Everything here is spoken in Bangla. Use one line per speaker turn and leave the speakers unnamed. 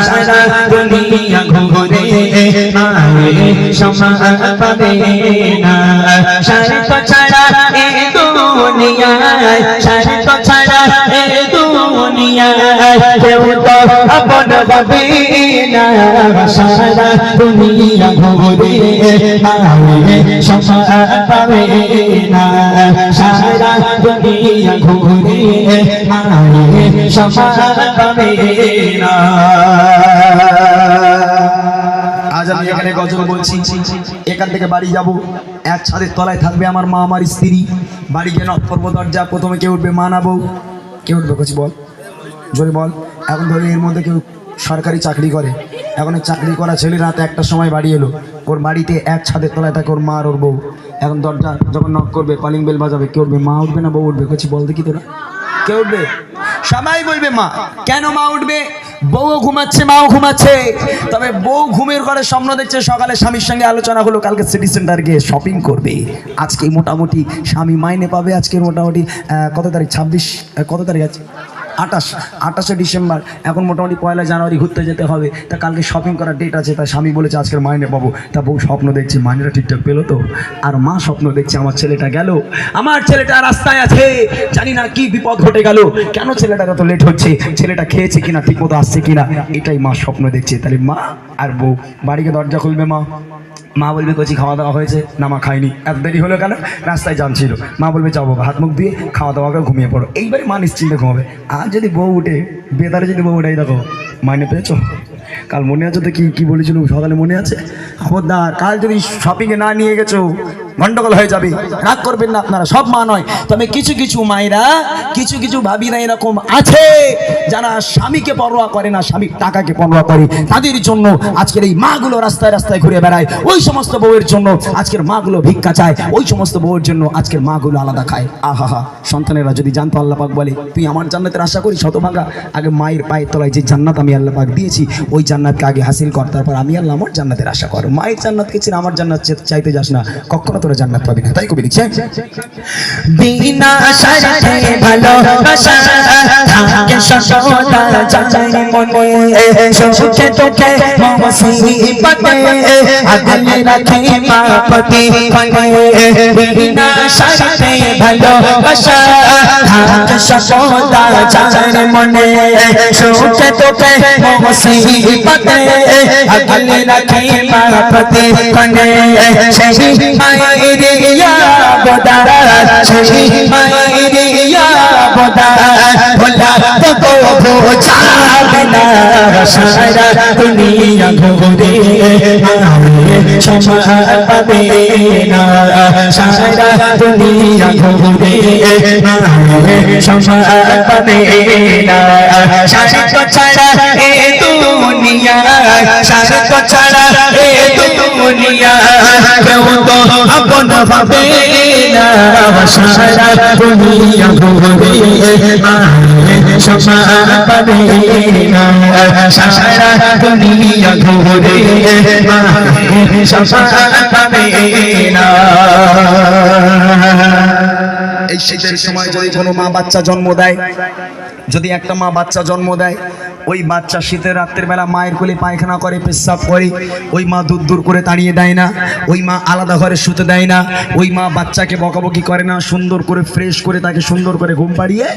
সারা দুনিয়া ঘুরে মায়ের সমান পাবে না স্বার্থ ছাড়া এই দুনিয়ায় স্বার্থ ছাড়া এই দুনিয়ায় কেউ তো আপন হবে না সারা দুনিয়া ঘুরে মায়ের সমান পাবে না সারা দুনিয়া ঘুরে মায়ের সমান পাবে না। আজ আমি এখানে গজল বলছি, এখান থেকে বাড়ি যাব, এক ছাদের তলায় থাকবে আমার মা আমার স্ত্রী। বাড়ি গিয়ে নক করবো দরজা, প্রথমে কে উঠবে? মা না বউ? কে উঠবে কিছু বল, জোরে বল। এখন ধরে এর মধ্যে কেউ সরকারি চাকরি করে, এখন চাকরি করা ছেলে রাতে একটার সময় বাড়ি এলো, ওর বাড়িতে এক ছাদের তলায় থাকে ওর মা আর ওর বউ। এখন দরজা যখন নক করবে, কলিং বেল বাজাবে, কে উঠবে? মা উঠবে না বউ উঠবে? কিছু বল দেখি তোরা, কে উঠবে? সবাই বলবে মা। কেন মা উঠবে? বউ ঘুমাচ্ছে, মাও ঘুমাচ্ছে। তবে বউ ঘুমের ঘরে স্বপ্ন দেখছে সকালে স্বামীর সঙ্গে আলোচনা হলো কালকে সিটি সেন্টার গিয়ে শপিং করবে, আজকে মোটামুটি স্বামী মাইনে পাবে, আজকে মোটামুটি কত তারিখ? 26, কত তারিখ আছে? 28শে ডিসেম্বর। এখন মোটামুটি 1 জানুয়ারি ঘুরতে যেতে হবে, তা কালকে শপিং করার ডেট আছে। তা স্বামী বলেছে আজকের মাইনে পাবো। তা বউ স্বপ্ন দেখছে মাইনেটা ঠিকঠাক পেলো তো, আর মা স্বপ্ন দেখছে আমার ছেলেটা গেল, আমার ছেলেটা রাস্তায় আছে, জানি না কি বিপদ ঘটে গেল, কেন ছেলেটা এত লেট হচ্ছে, ছেলেটা খেয়েছে কিনা, ঠিক মতো আসছে কিনা, এটাই মা স্বপ্ন দেখছে। তাহলে মা আর বউ বাড়িকে দরজা খুলবে, মা বলবে কচি খাওয়া দাওয়া হয়েছে না? মা খাইনি। এত দেরি হলো কেন? রাস্তায় জাম ছিল। মা বলবে যাও বাবা, হাত মুখ দিয়ে খাওয়া দাওয়া করে ঘুমিয়ে পড়ো। এইবারে মা নিশ্চিন্তে ঘুমাবে। আর যদি বউ উঠে, বেতারে যদি বউ উঠে, দেখো মাইনে পেয়েছো, কাল মনে আছে তো কি বলেছিল সকালে, মনে আছে? খবরদার, কাল যদি শপিংয়ে না নিয়ে গেছো গন্ডগোল হয়ে যাবে। রাগ করবেন না আপনারা, সব মা নয়, তবে কিছু কিছু মায়েরা, কিছু কিছু ভাবিরা এরকম আছে যারা স্বামীকে পরোয়া করে না, স্বামীর টাকাকে পরোয়া করে। তাদের জন্য আজকের এই মাগুলো রাস্তায় রাস্তায় ঘুরে বেড়ায়, ওই সমস্ত বউয়ের জন্য আজকের মাগুলো ভিক্ষা চায়, ওই সমস্ত বউয়ের জন্য আজকের মাগুলো আলাদা খায়। আহা, সন্তানেরা যদি জানতো, আল্লাহ পাক বলে তুই আমার জান্নাতের আশা করি শতভাগা, আগে মায়ের পায়ের তলায় যে জান্নাত আমি আল্লাহ পাক দিয়েছি, ওই জান্নাতকে আগে হাসিল কর, তারপর আমি আল্লাহ আমার জান্নাতের আশা কর। মায়ের জান্নাতকে ছেড়ে আমার জান্নাত চাইতে যাস না, কখনো তোরা জান্নাত পাবি না। তাই কবি লিখছেন, বিনা শর্তে ভালোবাসা থাকে সদা যায় মনে, সুখে দুঃখে মুসিবতে আগলে রাখে মা পতি কোণে। বিনা শর্তে ভালোবাসা থাকে সদা যায় মনে, সুখে দুঃখে মুসিবতে আগলে রাখে মা পতি কোণে। সেই মায়ের বদা, সেই মায়ের বদা ভোলা তো বোঝাবে না সারা দুনিয়া ঘুরে মায়ের সমান পাবে না সারা দুনিয়া ঘুরে মায়ের সমান পাবে না। স্বার্থ ছাড়া এ দুনিয়া, স্বার্থ ছাড়া এ দুনিয়া কেউ তো আপন হবে না সারা দুনিয়া ঘুরে মায়ের সমান পাবে না সারা দুনিয়া ঘুরে মায়ের সমান পাবে না। এই শীতের সময় যদি কোনো মা বাচ্চা জন্ম দেয়, যদি একটা মা বাচ্চা জন্ম দেয়, ওই বাচ্চা শীতের রাত্রের বেলা মায়ের কোলে পায়খানা করে, পেশাব করে, ওই মা দূর দূর করে তাড়িয়ে দেয় না, ওই মা আলাদা ঘরে শুতে দেয় না, ওই মা বাচ্চাকে বকাবকি করে না, সুন্দর করে ফ্রেশ করে তাকে সুন্দর করে ঘুম পাড়িয়ে